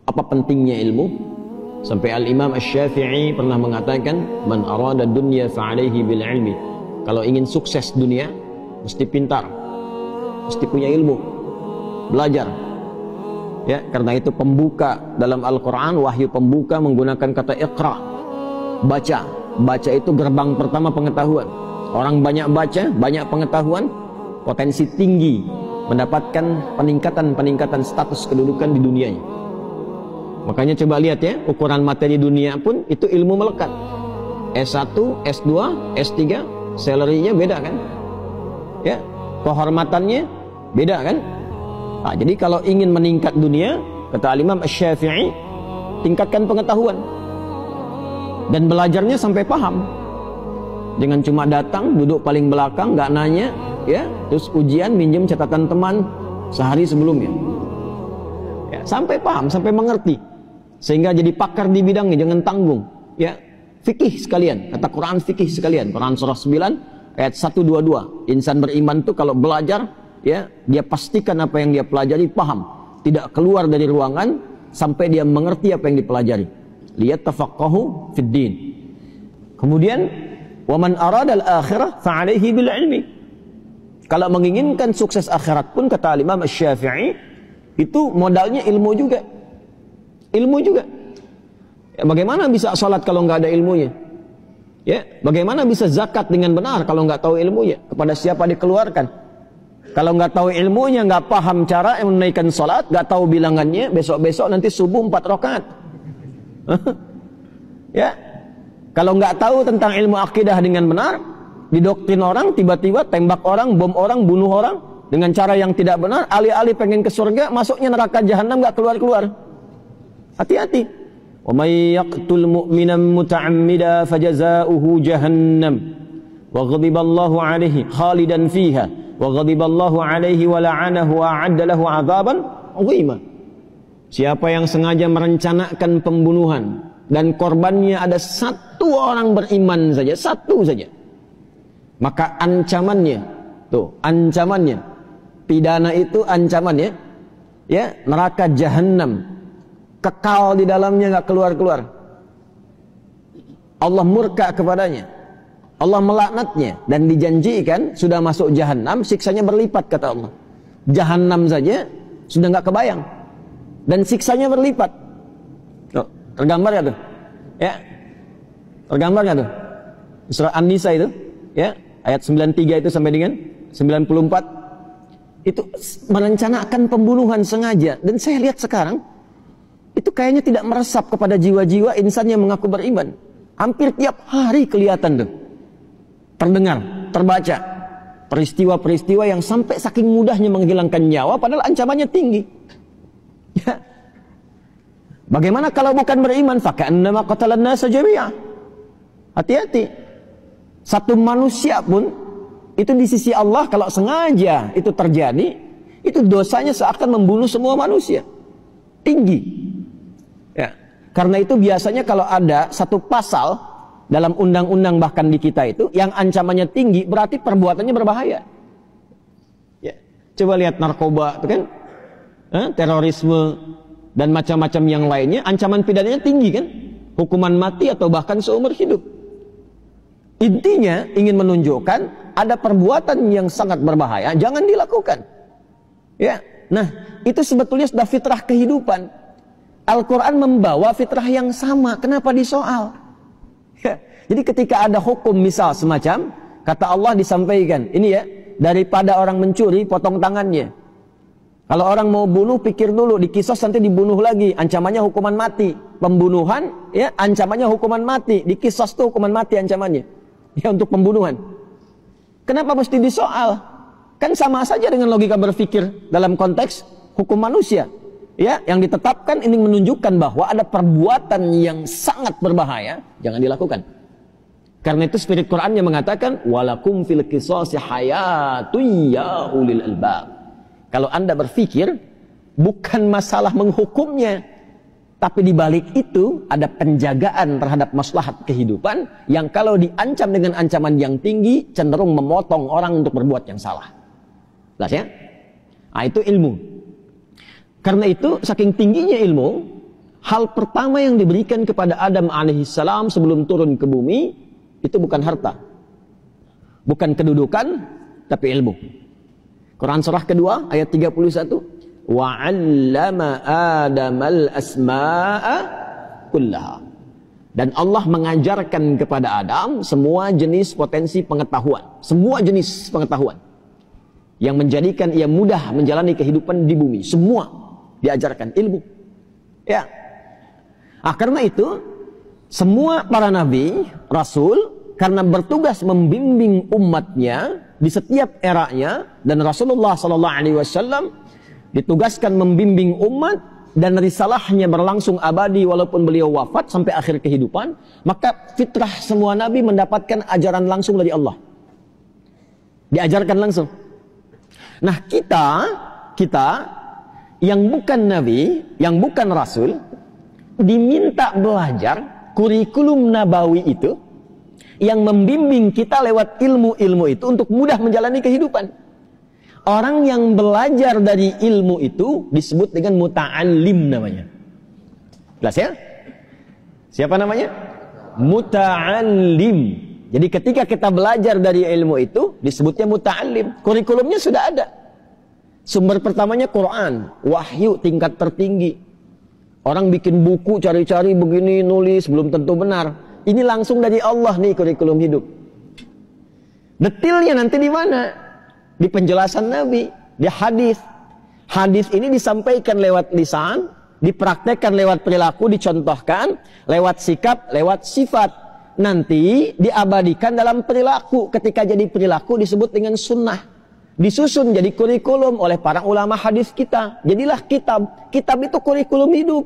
Apa pentingnya ilmu? Sampai Al-Imam Asy-Syafi'i pernah mengatakan, man arada dunya fa'alaihi bil ilmi. Kalau ingin sukses dunia, mesti pintar, mesti punya ilmu, belajar. Ya, karena itu pembuka dalam Al-Quran, wahyu pembuka menggunakan kata iqra, baca. Baca itu gerbang pertama pengetahuan. Orang banyak baca, banyak pengetahuan, potensi tinggi mendapatkan peningkatan status kedudukan di dunianya. Makanya coba lihat ya, ukuran materi dunia pun itu ilmu melekat. S1, S2, S3, salary-nya beda kan? Ya, kehormatannya beda kan? Nah, jadi kalau ingin meningkat dunia, kata Imam Asy-Syafi'i, tingkatkan pengetahuan dan belajarnya sampai paham. Jangan cuma datang, duduk paling belakang, nggak nanya, ya, terus ujian minjem catatan teman sehari sebelumnya. Ya, sampai paham, sampai mengerti, sehingga jadi pakar di bidangnya. Jangan tanggung, ya. Fikih sekalian, kata Quran fikih sekalian. Quran surah 9 ayat 122. Insan beriman tuh kalau belajar, ya, dia pastikan apa yang dia pelajari paham, tidak keluar dari ruangan sampai dia mengerti apa yang dipelajari. Lihat tafaqahu fid din. Kemudian waman arada al-akhirah fa'alaihi bil ilmi. Kalau menginginkan sukses akhirat pun, kata Imam Asy-Syafi'i, itu modalnya ilmu juga. Ilmu juga. Ya, bagaimana bisa sholat kalau nggak ada ilmunya? Ya, bagaimana bisa zakat dengan benar kalau nggak tahu ilmunya? Kepada siapa dikeluarkan? Kalau nggak tahu ilmunya, nggak paham cara menunaikan sholat, nggak tahu bilangannya, besok-besok nanti subuh 4 rakaat. Ya, kalau nggak tahu tentang ilmu akidah dengan benar, didoktrin orang, tiba-tiba tembak orang, bom orang, bunuh orang dengan cara yang tidak benar, alih-alih pengen ke surga, masuknya neraka jahanam, nggak keluar-keluar. Hati-hati. Wa may yaqtul mu'minan muta'ammida fajaza'uhu jahannam wa ghadiballahu 'alaihi khalidan fiha wa ghadiballahu 'alaihi wa la'anahu wa 'adda lahu 'adzaban 'azima. Siapa yang sengaja merencanakan pembunuhan dan korbannya ada satu orang beriman saja, satu saja, maka ancamannya, tuh ancamannya, pidana itu ancamannya, ya, neraka jahanam, kekal di dalamnya, nggak keluar-keluar. Allah murka kepadanya, Allah melaknatnya, dan dijanjikan sudah masuk jahanam siksanya berlipat, kata Allah. Jahanam saja sudah nggak kebayang, dan siksanya berlipat. Tuh, tergambar nggak tuh? Ya, tergambar nggak tuh? Surah An-Nisa itu, ya, ayat 93 itu sampai dengan 94 itu merencanakan pembunuhan sengaja. Dan saya lihat sekarang itu kayaknya tidak meresap kepada jiwa-jiwa insan yang mengaku beriman. Hampir tiap hari kelihatan tuh, terdengar, terbaca peristiwa-peristiwa yang sampai saking mudahnya menghilangkan nyawa padahal ancamannya tinggi. Ya. Bagaimana kalau bukan beriman? Faka'annama qatalan nasa jami'a. Hati-hati. Satu manusia pun itu di sisi Allah kalau sengaja itu terjadi, itu dosanya seakan membunuh semua manusia. Tinggi. Ya. Karena itu biasanya kalau ada satu pasal dalam undang-undang bahkan di kita itu yang ancamannya tinggi, berarti perbuatannya berbahaya. Ya. Coba lihat narkoba itu kan, terorisme dan macam-macam yang lainnya, ancaman pidananya tinggi kan, hukuman mati atau bahkan seumur hidup. Intinya ingin menunjukkan ada perbuatan yang sangat berbahaya, jangan dilakukan. Ya, nah itu sebetulnya sudah fitrah kehidupan. Al-Quran membawa fitrah yang sama, kenapa disoal? Ya, jadi ketika ada hukum misal semacam, kata Allah disampaikan, ini ya, daripada orang mencuri, potong tangannya. Kalau orang mau bunuh, pikir dulu, dikisos nanti dibunuh lagi, ancamannya hukuman mati. Pembunuhan, ya, ancamannya hukuman mati, dikisos tuh hukuman mati ancamannya. Ya, untuk pembunuhan. Kenapa mesti disoal? Kan sama saja dengan logika berpikir dalam konteks hukum manusia. Ya, yang ditetapkan ini menunjukkan bahwa ada perbuatan yang sangat berbahaya, jangan dilakukan. Karena itu spirit Qurannya mengatakan, walakum fil qisasi hayatun ya ulil albab. Kalau Anda berpikir, bukan masalah menghukumnya, tapi di balik itu ada penjagaan terhadap maslahat kehidupan yang kalau diancam dengan ancaman yang tinggi cenderung memotong orang untuk berbuat yang salah. Jelas ya? Nah, itu ilmu. Karena itu saking tingginya ilmu, hal pertama yang diberikan kepada Adam alaihissalam sebelum turun ke bumi itu bukan harta, bukan kedudukan, tapi ilmu. Quran surah kedua ayat 31. Wa 'allama Adamal asma'a kullaha. Dan Allah mengajarkan kepada Adam semua jenis potensi pengetahuan, semua jenis pengetahuan yang menjadikan ia mudah menjalani kehidupan di bumi. Semua diajarkan ilmu. Ya. Karena itu semua para nabi, rasul, karena bertugas membimbing umatnya di setiap eranya, dan Rasulullah SAW ditugaskan membimbing umat dan risalahnya berlangsung abadi walaupun beliau wafat sampai akhir kehidupan, maka fitrah semua nabi mendapatkan ajaran langsung dari Allah. Diajarkan langsung. Nah, kita yang bukan nabi, yang bukan rasul, diminta belajar kurikulum nabawi itu yang membimbing kita lewat ilmu-ilmu itu untuk mudah menjalani kehidupan. Orang yang belajar dari ilmu itu disebut dengan muta'allim namanya. Jelas ya? Siapa namanya? Muta'allim. Jadi ketika kita belajar dari ilmu itu disebutnya muta'allim. Kurikulumnya sudah ada. Sumber pertamanya Quran, wahyu tingkat tertinggi. Orang bikin buku cari-cari begini, nulis belum tentu benar. Ini langsung dari Allah nih kurikulum hidup. Detailnya nanti di mana? Di penjelasan Nabi, di hadis. Hadis ini disampaikan lewat lisan, dipraktekkan lewat perilaku, dicontohkan lewat sikap, lewat sifat. Nanti diabadikan dalam perilaku. Ketika jadi perilaku disebut dengan sunnah. Disusun jadi kurikulum oleh para ulama hadis kita. Jadilah kitab. Kitab itu kurikulum hidup.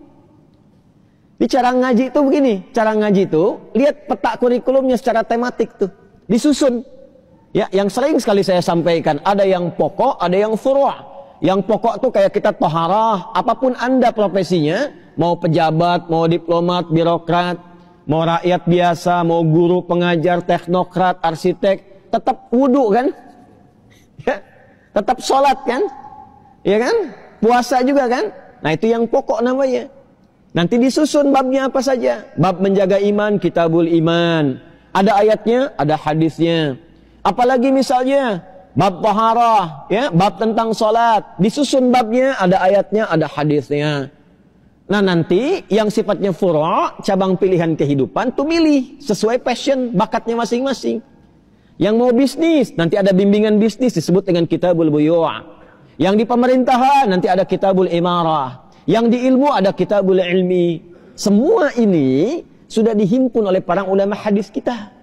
Di cara ngaji itu begini. Cara ngaji itu, lihat peta kurikulumnya secara tematik tuh. Disusun. Ya, yang sering sekali saya sampaikan, ada yang pokok, ada yang furu'. Yang pokok tuh kayak kita toharah, apapun Anda profesinya, mau pejabat, mau diplomat, birokrat, mau rakyat biasa, mau guru, pengajar, teknokrat, arsitek, tetap wudu kan? Ya, tetap sholat kan? Ya kan? Puasa juga kan? Nah, itu yang pokok namanya. Nanti disusun babnya apa saja. Bab menjaga iman, kitabul iman. Ada ayatnya, ada hadisnya. Apalagi misalnya bab taharah, ya, bab tentang sholat, disusun babnya, ada ayatnya, ada hadisnya. Nah, nanti yang sifatnya furu', cabang pilihan kehidupan, tuh milih sesuai passion, bakatnya masing-masing. Yang mau bisnis, nanti ada bimbingan bisnis disebut dengan kitabul buyu'. Yang di pemerintahan nanti ada kitabul imarah. Yang di ilmu ada kitabul ilmi. Semua ini sudah dihimpun oleh para ulama hadis kita.